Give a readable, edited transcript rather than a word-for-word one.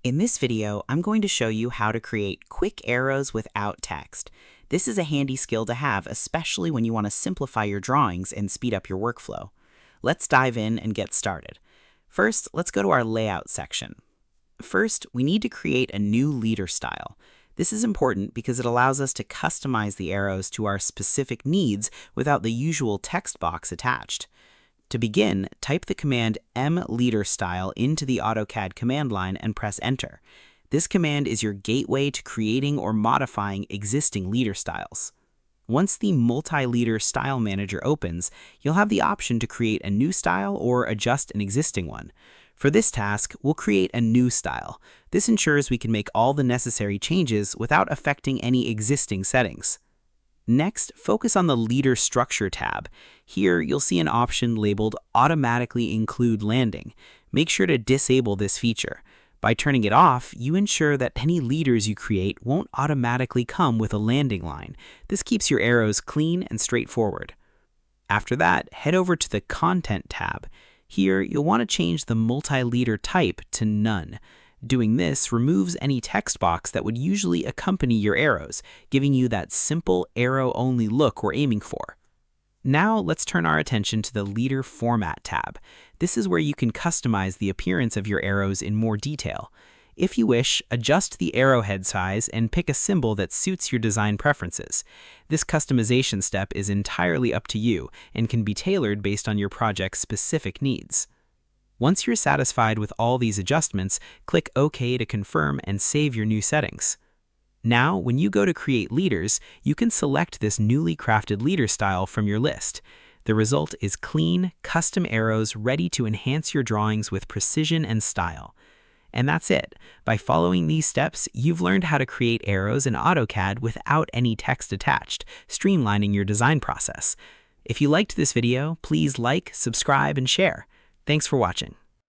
In this video, I'm going to show you how to create quick arrows without text. This is a handy skill to have, especially when you want to simplify your drawings and speed up your workflow. Let's dive in and get started. First, let's go to our layout section. First, we need to create a new leader style. This is important because it allows us to customize the arrows to our specific needs without the usual text box attached. To begin, type the command mLeaderStyle into the AutoCAD command line and press Enter. This command is your gateway to creating or modifying existing leader styles. Once the Multi-Leader Style Manager opens, you'll have the option to create a new style or adjust an existing one. For this task, we'll create a new style. This ensures we can make all the necessary changes without affecting any existing settings. Next, focus on the Leader Structure tab. Here, you'll see an option labeled Automatically Include Landing. Make sure to disable this feature. By turning it off, you ensure that any leaders you create won't automatically come with a landing line. This keeps your arrows clean and straightforward. After that, head over to the Content tab. Here, you'll want to change the multi-leader type to None. Doing this removes any text box that would usually accompany your arrows, giving you that simple arrow-only look we're aiming for. Now let's turn our attention to the Leader Format tab. This is where you can customize the appearance of your arrows in more detail. If you wish, adjust the arrowhead size and pick a symbol that suits your design preferences. This customization step is entirely up to you and can be tailored based on your project's specific needs. Once you're satisfied with all these adjustments, click OK to confirm and save your new settings. Now, when you go to create leaders, you can select this newly crafted leader style from your list. The result is clean, custom arrows ready to enhance your drawings with precision and style. And that's it. By following these steps, you've learned how to create arrows in AutoCAD without any text attached, streamlining your design process. If you liked this video, please like, subscribe, and share. Thanks for watching.